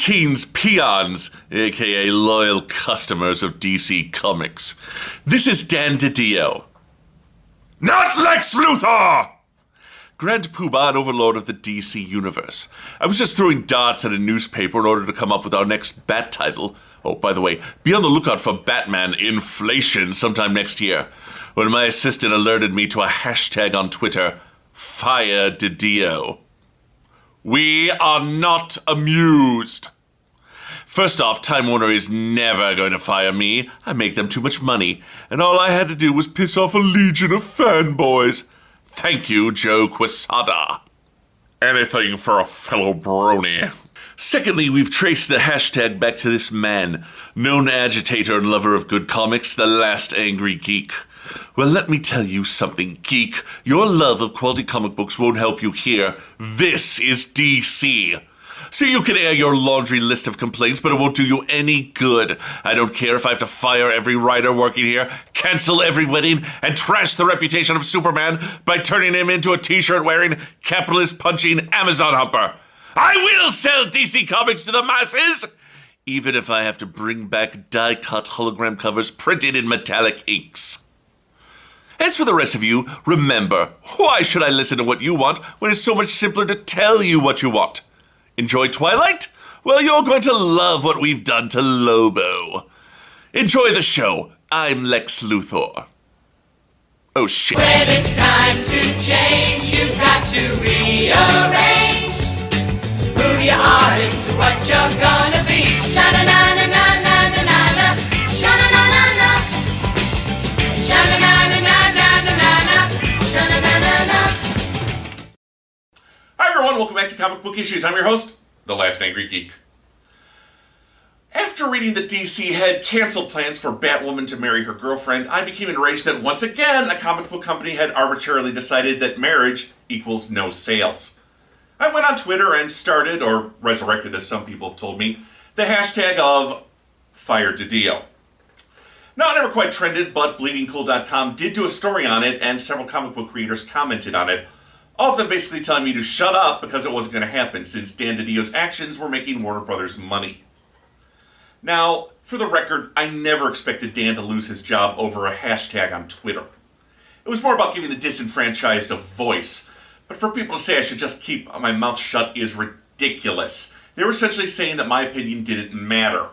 Greetings, peons, aka loyal customers of DC Comics. This is Dan DiDio. Not Lex Luthor! Grand Poobah and Overlord of the DC Universe. I was just throwing darts at a newspaper in order to come up with our next Bat title. Oh, by the way, be on the lookout for Batman Inflation sometime next year, when my assistant alerted me to a hashtag on Twitter, Fire DiDio. We are not amused. First off, Time Warner is never going to fire me. I make them too much money, and all I had to do was piss off a legion of fanboys. Thank you, Joe Quesada. Anything for a fellow brony. Secondly, we've traced the hashtag back to this man, known agitator and lover of good comics, the Last Angry Geek. Well, let me tell you something, geek. Your love of quality comic books won't help you here. This is DC. So you can air your laundry list of complaints, but it won't do you any good. I don't care if I have to fire every writer working here, cancel every wedding, and trash the reputation of Superman by turning him into a t-shirt wearing, capitalist punching Amazon humper. I will sell DC Comics to the masses, even if I have to bring back die-cut hologram covers printed in metallic inks. As for the rest of you, remember, why should I listen to what you want when it's so much simpler to tell you what you want? Enjoy Twilight? Well, you're going to love what we've done to Lobo. Enjoy the show. I'm Lex Luthor. Oh, shit. When it's time to change, you've got to rearrange who you are into what you're gonna be. Sha-na-na-na-na-na-na-na-na. Sha-na-na-na-na. Sha-na-na-na-na-na-na-na. Sha-na-na-na-na. Hi everyone, welcome back to Comic Book Issues. I'm your host, The Last Angry Geek. After reading that DC had canceled plans for Batwoman to marry her girlfriend, I became enraged that once again a comic book company had arbitrarily decided that marriage equals no sales. I went on Twitter and started, or resurrected as some people have told me, the hashtag of Fire DiDio. Now, it never quite trended, but BleedingCool.com did do a story on it, and several comic book readers commented on it, all of them basically telling me to shut up because it wasn't going to happen, since Dan DiDio's actions were making Warner Brothers money. Now, for the record, I never expected Dan to lose his job over a hashtag on Twitter. It was more about giving the disenfranchised a voice, but for people to say I should just keep my mouth shut is ridiculous. They were essentially saying that my opinion didn't matter.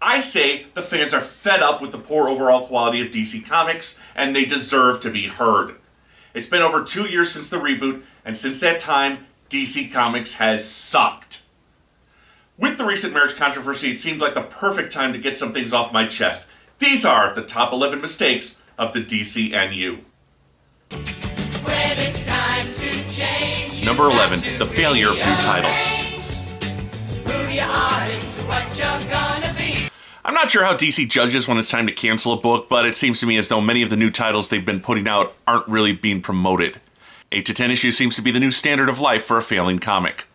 I say the fans are fed up with the poor overall quality of DC Comics, and they deserve to be heard. It's been over 2 years since the reboot, and since that time, DC Comics has sucked. With the recent marriage controversy, it seemed like the perfect time to get some things off my chest. These are the top 11 mistakes of the DCnU. When it's time to change, Number 11, the failure of new titles. who you are into what you're gonna be. I'm not sure how DC judges when it's time to cancel a book, but it seems to me as though many of the new titles they've been putting out aren't really being promoted. 8 to 10 issues seems to be the new standard of life for a failing comic.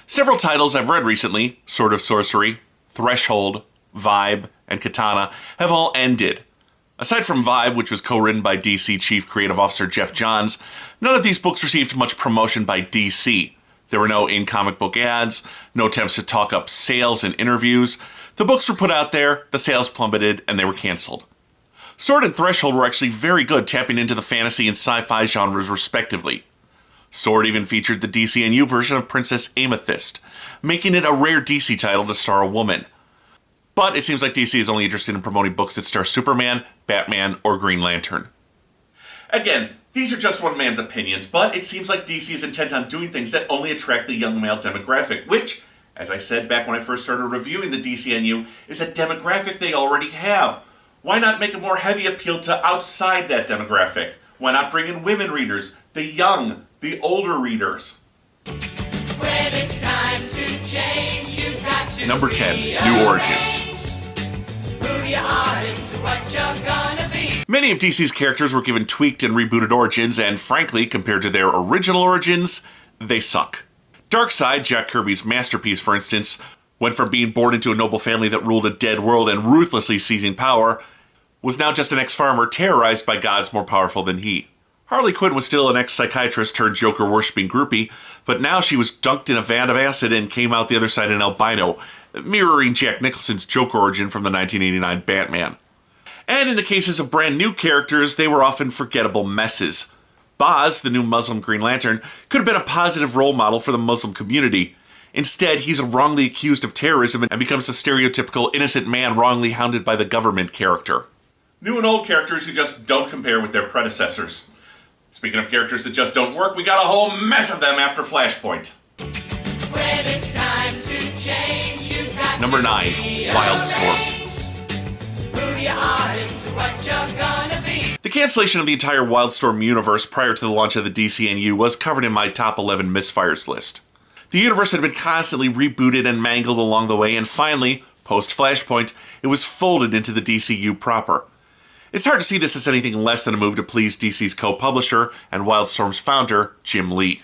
Several titles I've read recently, Sword of Sorcery, Threshold, Vibe, and Katana, have all ended. Aside from Vibe, which was co-written by DC Chief Creative Officer Jeff Johns, none of these books received much promotion by DC. There were no in-comic book ads, no attempts to talk up sales and interviews. The books were put out there, the sales plummeted, and they were canceled. Sword and Threshold were actually very good, tapping into the fantasy and sci-fi genres respectively. Sword even featured the DCnU version of Princess Amethyst, making it a rare DC title to star a woman. But it seems like DC is only interested in promoting books that star Superman, Batman, or Green Lantern. Again, these are just one man's opinions, but it seems like DC is intent on doing things that only attract the young male demographic, which, as I said back when I first started reviewing the DCnU, is a demographic they already have. Why not make a more heavy appeal to outside that demographic? Why not bring in women readers, the young, the older readers? When it's time to change, you've got to Number 10, New Origins. who you are into what you're gonna be. Many of DC's characters were given tweaked and rebooted origins, and frankly, compared to their original origins, they suck. Darkseid, Jack Kirby's masterpiece, for instance, went from being born into a noble family that ruled a dead world and ruthlessly seizing power, was now just an ex-farmer terrorized by gods more powerful than he. Harley Quinn was still an ex-psychiatrist turned Joker-worshipping groupie, but now she was dunked in a vat of acid and came out the other side an albino, mirroring Jack Nicholson's Joker origin from the 1989 Batman. And in the cases of brand new characters, they were often forgettable messes. Boz, the new Muslim Green Lantern, could have been a positive role model for the Muslim community. Instead, he's wrongly accused of terrorism and becomes a stereotypical innocent man wrongly hounded by the government character. New and old characters who just don't compare with their predecessors. Speaking of characters that just don't work, we got a whole mess of them after Flashpoint. When it's time to change, you've got Number 9, Wildstorm. who you are and what you're gonna be. The cancellation of the entire Wildstorm universe prior to the launch of the DCnU was covered in my top 11 misfires list. The universe had been constantly rebooted and mangled along the way, and finally, post-Flashpoint, it was folded into the DCU proper. It's hard to see this as anything less than a move to please DC's co-publisher and Wildstorm's founder, Jim Lee.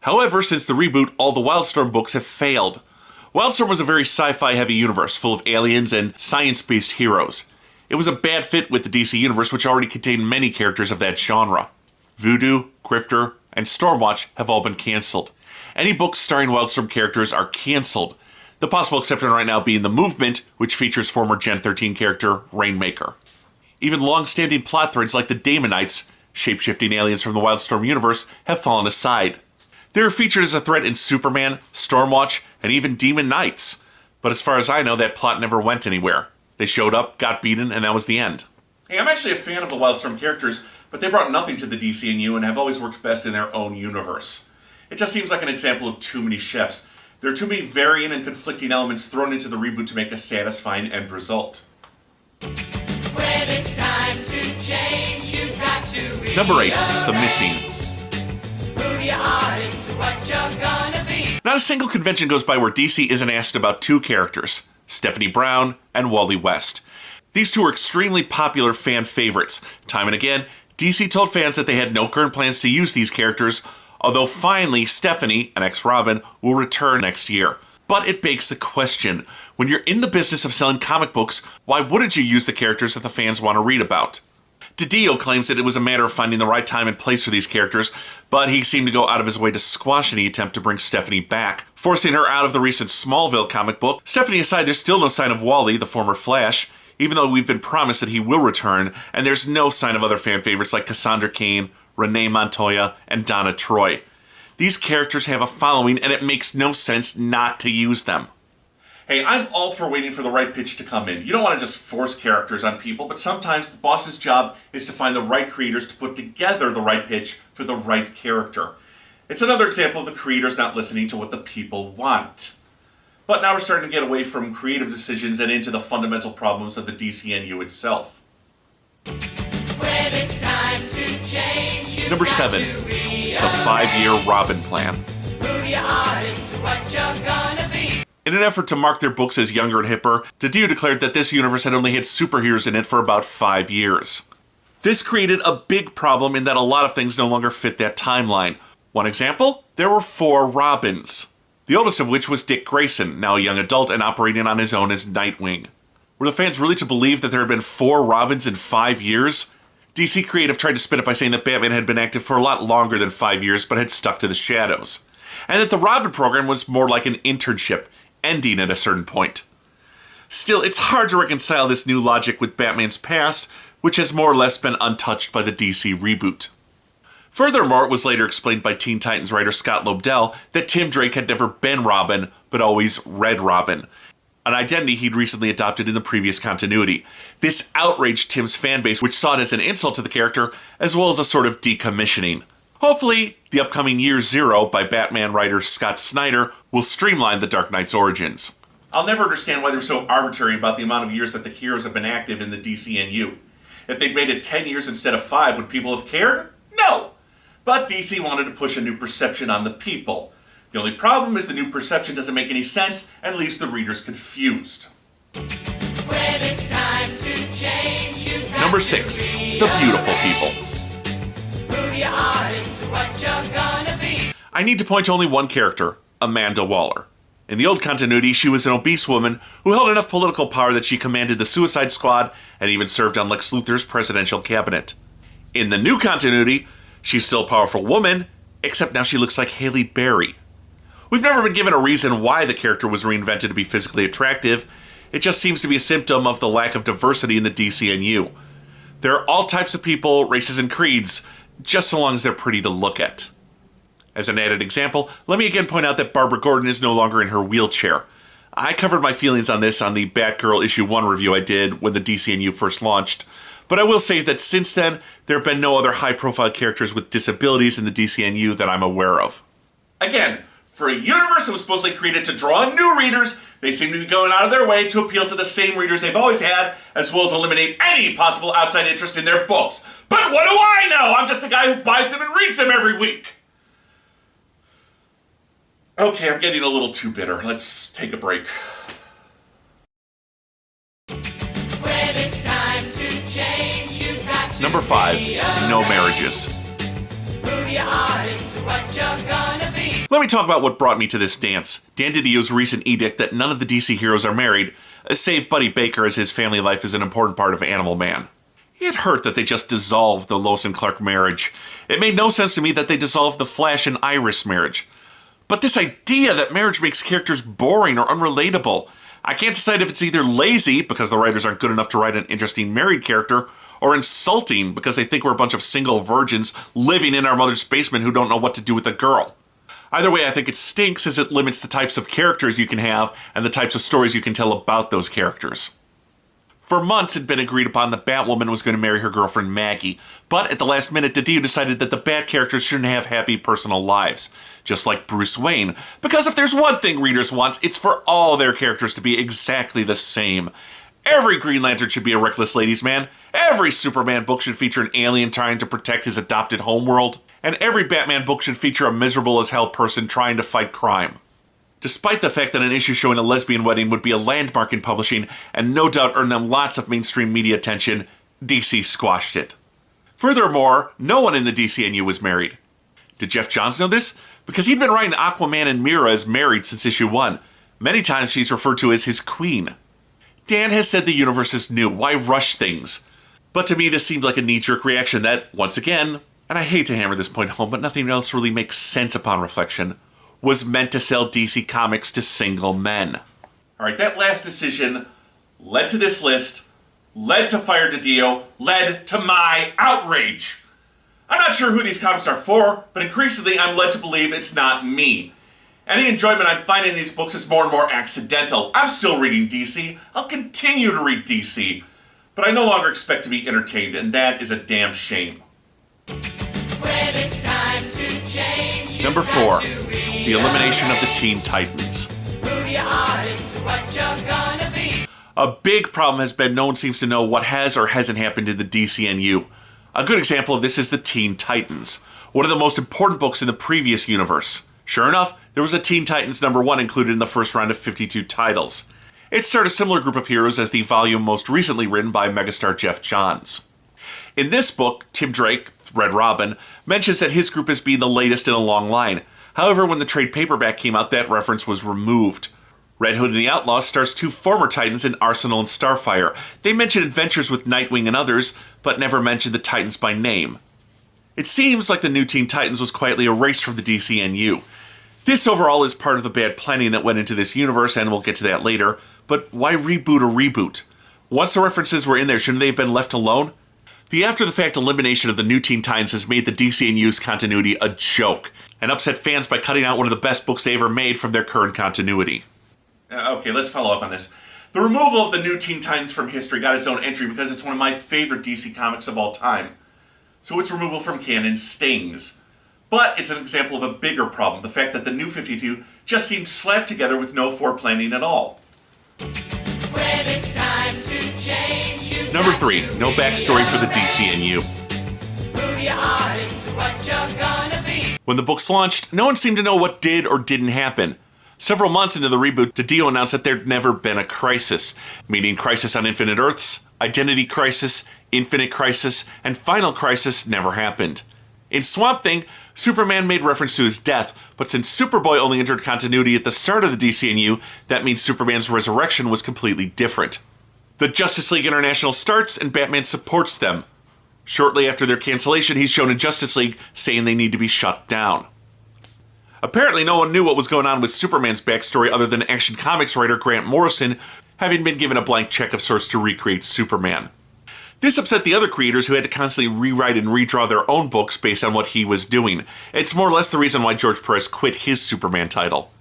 However, since the reboot, all the Wildstorm books have failed. Wildstorm was a very sci-fi heavy universe full of aliens and science-based heroes. It was a bad fit with the DC universe, which already contained many characters of that genre. Voodoo, Grifter, and Stormwatch have all been cancelled. Any books starring Wildstorm characters are cancelled, the possible exception right now being The Movement, which features former Gen 13 character Rainmaker. Even long-standing plot threads like the Daemonites, shape-shifting aliens from the Wildstorm universe, have fallen aside. They are featured as a threat in Superman, Stormwatch, and even Demon Knights. But as far as I know, that plot never went anywhere. They showed up, got beaten, and that was the end. Hey, I'm actually a fan of the Wildstorm characters, but they brought nothing to the DCnU and have always worked best in their own universe. It just seems like an example of too many chefs. There are too many varying and conflicting elements thrown into the reboot to make a satisfying end result. When it's time to change, you've got to Number 8, The Missing. who you are and what you're gonna be. Not a single convention goes by where DC isn't asked about two characters, Stephanie Brown and Wally West. These two are extremely popular fan favorites. Time and again, DC told fans that they had no current plans to use these characters, although finally Stephanie, an ex-Robin, will return next year. But it begs the question, when you're in the business of selling comic books, why wouldn't you use the characters that the fans want to read about? DiDio claims that it was a matter of finding the right time and place for these characters, but he seemed to go out of his way to squash any attempt to bring Stephanie back, forcing her out of the recent Smallville comic book. Stephanie aside, there's still no sign of Wally, the former Flash, even though we've been promised that he will return, and there's no sign of other fan favorites like Cassandra Cain, Renee Montoya, and Donna Troy. These characters have a following, and it makes no sense not to use them. Hey, I'm all for waiting for the right pitch to come in. You don't want to just force characters on people, but sometimes the boss's job is to find the right creators to put together the right pitch for the right character. It's another example of the creators not listening to what the people want. But now we're starting to get away from creative decisions and into the fundamental problems of the DCnU itself. When it's time to change, you've Number got 7, to The 5-Year Robin Plan. who you are and what you're gonna be. In an effort to mark their books as younger and hipper, DiDio declared that this universe had only had superheroes in it for about 5 years. This created a big problem in that a lot of things no longer fit that timeline. One example, there were 4 Robins. The oldest of which was Dick Grayson, now a young adult and operating on his own as Nightwing. Were the fans really to believe that there had been 4 Robins in 5 years? DC Creative tried to spin it by saying that Batman had been active for a lot longer than 5 years, but had stuck to the shadows. And that the Robin program was more like an internship, ending at a certain point. Still, it's hard to reconcile this new logic with Batman's past, which has more or less been untouched by the DC reboot. Furthermore, it was later explained by Teen Titans writer Scott Lobdell that Tim Drake had never been Robin, but always Red Robin, an identity he'd recently adopted in the previous continuity. This outraged Tim's fanbase, which saw it as an insult to the character, as well as a sort of decommissioning. Hopefully, the upcoming Year Zero by Batman writer Scott Snyder will streamline the Dark Knight's origins. I'll never understand why they're so arbitrary about the amount of years that the heroes have been active in the DCnU. If they'd made it 10 years instead of 5, would people have cared? No! But DC wanted to push a new perception on the people. The only problem is the new perception doesn't make any sense and leaves the readers confused. When it's time to change, you've got Number to 6, The Beautiful People. who you are and what you're gonna be. I need to point to only one character, Amanda Waller. In the old continuity, she was an obese woman who held enough political power that she commanded the Suicide Squad and even served on Lex Luthor's presidential cabinet. In the new continuity, She's still a powerful woman, except now she looks like Halle Berry. We've never been given a reason why the character was reinvented to be physically attractive. It just seems to be a symptom of the lack of diversity in the DCnU. There are all types of people, races, and creeds, just so long as they're pretty to look at. As an added example, let me again point out that Barbara Gordon is no longer in her wheelchair. I covered my feelings on this on the Batgirl Issue 1 review I did when the DCnU first launched, but I will say that since then, there have been no other high-profile characters with disabilities in the DCnU that I'm aware of. Again, for a universe that was supposedly created to draw in new readers, they seem to be going out of their way to appeal to the same readers they've always had, as well as eliminate any possible outside interest in their books. But what do I know? I'm just the guy who buys them and reads them every week. Okay, I'm getting a little too bitter. Let's take a break. When it's time to change, you've got to Number 5, no marriages. Who you are into what you're gonna be. Let me talk about what brought me to this dance. Dan DiDio's recent edict that none of the DC heroes are married, save Buddy Baker, as his family life is an important part of Animal Man. It hurt that they just dissolved the Lois and Clark marriage. It made no sense to me that they dissolved the Flash and Iris marriage. But this idea that marriage makes characters boring or unrelatable, I can't decide if it's either lazy, because the writers aren't good enough to write an interesting married character, or insulting, because they think we're a bunch of single virgins living in our mother's basement who don't know what to do with a girl. Either way, I think it stinks, as it limits the types of characters you can have and the types of stories you can tell about those characters. For months, it had been agreed upon that Batwoman was going to marry her girlfriend Maggie, but at the last minute, DiDio decided that the Bat characters shouldn't have happy personal lives, just like Bruce Wayne, because if there's one thing readers want, it's for all their characters to be exactly the same. Every Green Lantern should be a reckless ladies' man, every Superman book should feature an alien trying to protect his adopted homeworld, and every Batman book should feature a miserable as hell person trying to fight crime. Despite the fact that an issue showing a lesbian wedding would be a landmark in publishing and no doubt earn them lots of mainstream media attention, DC squashed it. Furthermore, no one in the DCnU was married. Did Jeff Johns know this? Because he'd been writing Aquaman and Mira as married since issue 1. Many times she's referred to as his queen. Dan has said the universe is new, why rush things? But to me this seemed like a knee-jerk reaction that, once again, and I hate to hammer this point home, but nothing else really makes sense upon reflection, was meant to sell DC Comics to single men. Alright, that last decision led to this list, led to Fire DiDio, led to my outrage. I'm not sure who these comics are for, but increasingly I'm led to believe it's not me. Any enjoyment I'm finding in these books is more and more accidental. I'm still reading DC, I'll continue to read DC, but I no longer expect to be entertained, and that is a damn shame. When it's time to change, Number 4, the elimination of the Teen Titans. who you are into what you're gonna be. A big problem has been no one seems to know what has or hasn't happened in the DCnU. A good example of this is the Teen Titans, one of the most important books in the previous universe. Sure enough, there was a Teen Titans number 1 included in the first round of 52 titles. It starred a similar group of heroes as the volume most recently written by megastar Jeff Johns. In this book, Tim Drake, Red Robin, mentions that his group is being the latest in a long line. However, when the trade paperback came out, that reference was removed. Red Hood and the Outlaws stars 2 former Titans in Arsenal and Starfire. They mention adventures with Nightwing and others, but never mention the Titans by name. It seems like the new Teen Titans was quietly erased from the DCnU. This overall is part of the bad planning that went into this universe, and we'll get to that later, but why reboot a reboot? Once the references were in there, shouldn't they have been left alone? The after-the-fact elimination of the new Teen Titans has made the DCnU's continuity a joke, and upset fans by cutting out one of the best books they ever made from their current continuity. Okay, let's follow up on this. The removal of the new Teen Titans from history got its own entry because it's one of my favorite DC comics of all time. So its removal from canon stings. But it's an example of a bigger problem, the fact that the new 52 just seemed slapped together with no foreplanning at all. When it's time to change, you've Number got 3, to no backstory for the rearrange DCnU. Who you are into what you're gonna be. When the books launched, no one seemed to know what did or didn't happen. Several months into the reboot, DiDio announced that there'd never been a crisis, meaning Crisis on Infinite Earths, Identity Crisis, Infinite Crisis, and Final Crisis never happened. In Swamp Thing, Superman made reference to his death, but since Superboy only entered continuity at the start of the DCnU, that means Superman's resurrection was completely different. The Justice League International starts, and Batman supports them. Shortly after their cancellation, he's shown in Justice League saying they need to be shut down. Apparently, no one knew what was going on with Superman's backstory other than Action Comics writer Grant Morrison, having been given a blank check of sorts to recreate Superman. This upset the other creators who had to constantly rewrite and redraw their own books based on what he was doing. It's more or less the reason why George Perez quit his Superman title.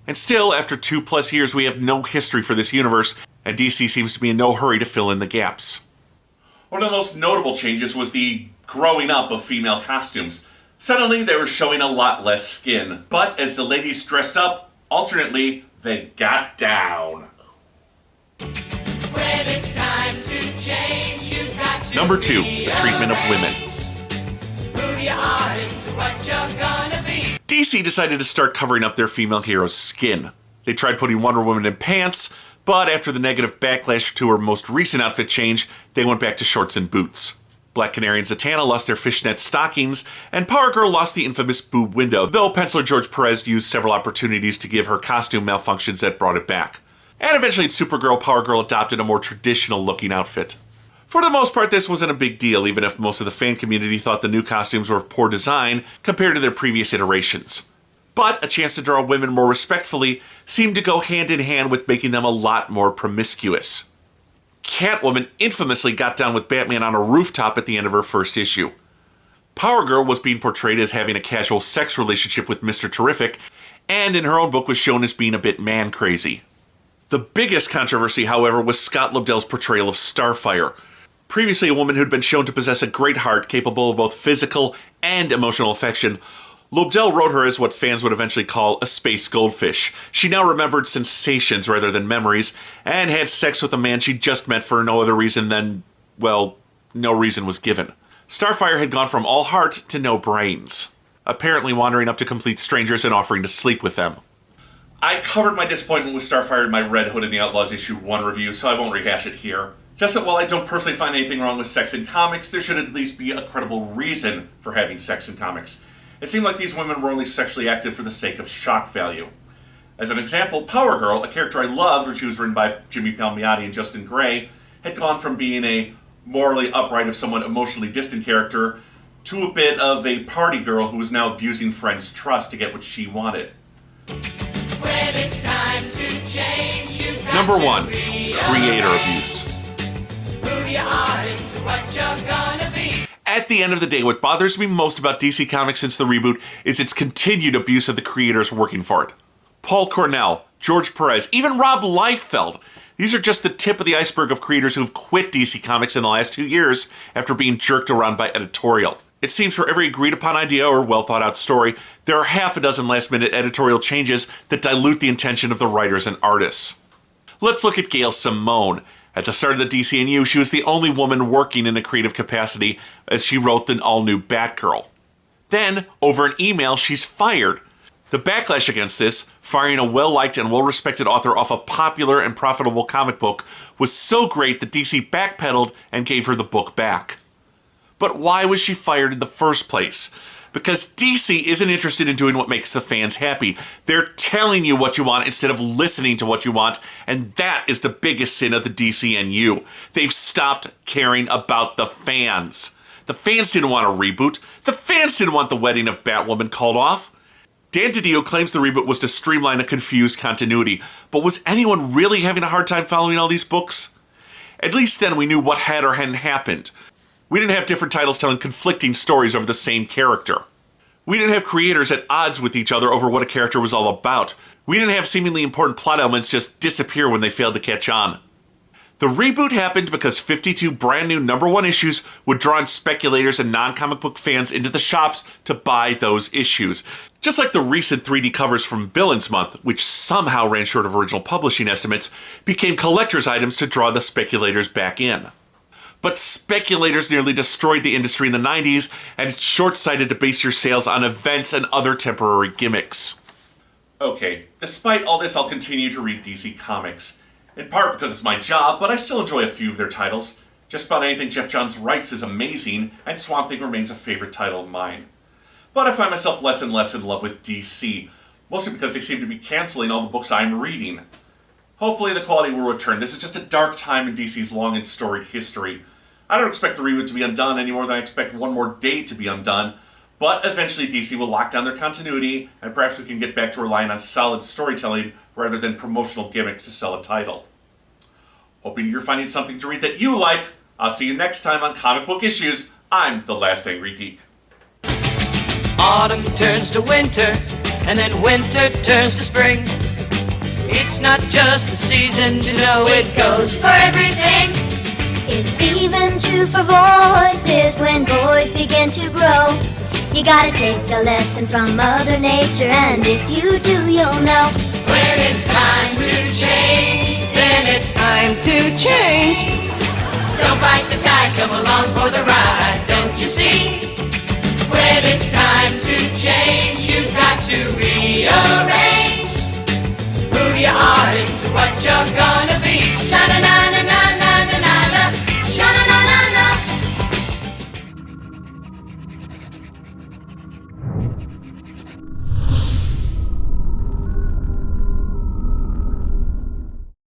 And still, after 2+ years, we have no history for this universe, and DC seems to be in no hurry to fill in the gaps. One of the most notable changes was the growing up of female costumes. Suddenly, they were showing a lot less skin, but as the ladies dressed up, alternately, they got down. Well, it's time to change. You've got to Number 2, the treatment of women. Who you are and what you're gonna be. DC decided to start covering up their female hero's skin. They tried putting Wonder Woman in pants, but after the negative backlash to her most recent outfit change, they went back to shorts and boots. Black Canary and Zatanna lost their fishnet stockings, and Power Girl lost the infamous boob window, though penciler George Perez used several opportunities to give her costume malfunctions that brought it back. And eventually in Supergirl, Power Girl adopted a more traditional-looking outfit. For the most part, this wasn't a big deal, even if most of the fan community thought the new costumes were of poor design compared to their previous iterations. But a chance to draw women more respectfully seemed to go hand in hand with making them a lot more promiscuous. Catwoman infamously got down with Batman on a rooftop at the end of her first issue. Power Girl was being portrayed as having a casual sex relationship with Mr. Terrific, and in her own book was shown as being a bit man-crazy. The biggest controversy, however, was Scott Lobdell's portrayal of Starfire. Previously a woman who'd been shown to possess a great heart capable of both physical and emotional affection, Lobdell wrote her as what fans would eventually call a space goldfish. She now remembered sensations rather than memories, and had sex with a man she just met for no other reason than, well, no reason was given. Starfire had gone from all heart to no brains, apparently wandering up to complete strangers and offering to sleep with them. I covered my disappointment with Starfire in my Red Hood and the Outlaws issue 1 review, so I won't rehash it here. Just that while I don't personally find anything wrong with sex in comics, there should at least be a credible reason for having sex in comics. It seemed like these women were only sexually active for the sake of shock value. As an example, Power Girl, a character I loved when she was written by Jimmy Palmiotti and Justin Gray, had gone from being a morally upright, if somewhat emotionally distant character, to a bit of a party girl who was now abusing friends' trust to get what she wanted. Well, it's time to change. You've got Number to 1, rearrange creator abuse. Who you are and what you're gonna be. At the end of the day, what bothers me most about DC Comics since the reboot is its continued abuse of the creators working for it. Paul Cornell, George Perez, even Rob Liefeld. These are just the tip of the iceberg of creators who've quit DC Comics in the last 2 years after being jerked around by Editorial. It seems for every agreed-upon idea or well-thought-out story, there are half a dozen last-minute editorial changes that dilute the intention of the writers and artists. Let's look at Gail Simone. At the start of the DCnU, she was the only woman working in a creative capacity as she wrote the all-new Batgirl. Then, over an email, she's fired. The backlash against this, firing a well-liked and well-respected author off a popular and profitable comic book, was so great that DC backpedaled and gave her the book back. But why was she fired in the first place? Because DC isn't interested in doing what makes the fans happy. They're telling you what you want instead of listening to what you want, and that is the biggest sin of the DCnU. They've stopped caring about the fans. The fans didn't want a reboot. The fans didn't want the wedding of Batwoman called off. Dan DiDio claims the reboot was to streamline a confused continuity, but was anyone really having a hard time following all these books? At least then we knew what had or hadn't happened. We didn't have different titles telling conflicting stories over the same character. We didn't have creators at odds with each other over what a character was all about. We didn't have seemingly important plot elements just disappear when they failed to catch on. The reboot happened because 52 brand new #1 issues would draw in speculators and non-comic book fans into the shops to buy those issues. Just like the recent 3D covers from Villains Month, which somehow ran short of original publishing estimates, became collector's items to draw the speculators back in. But speculators nearly destroyed the industry in the 90s, and it's short-sighted to base your sales on events and other temporary gimmicks. Okay, despite all this, I'll continue to read DC Comics. In part because it's my job, but I still enjoy a few of their titles. Just about anything Jeff Johns writes is amazing, and Swamp Thing remains a favorite title of mine. But I find myself less and less in love with DC, mostly because they seem to be canceling all the books I'm reading. Hopefully the quality will return. This is just a dark time in DC's long and storied history. I don't expect the reboot to be undone any more than I expect one more day to be undone, but eventually DC will lock down their continuity, and perhaps we can get back to relying on solid storytelling rather than promotional gimmicks to sell a title. Hoping you're finding something to read that you like. I'll see you next time on Comic Book Issues. I'm the Last Angry Geek. Autumn turns to winter, and then winter turns to spring. It's not just the season, you know it goes for everything. It's even true for voices when boys begin to grow. You gotta take a lesson from Mother Nature, and if you do, you'll know. When it's time to change, then it's time to change. Don't fight the tide, come along for the ride, don't you see? When it's time to change, you've got to rearrange who you are into what you're gonna be.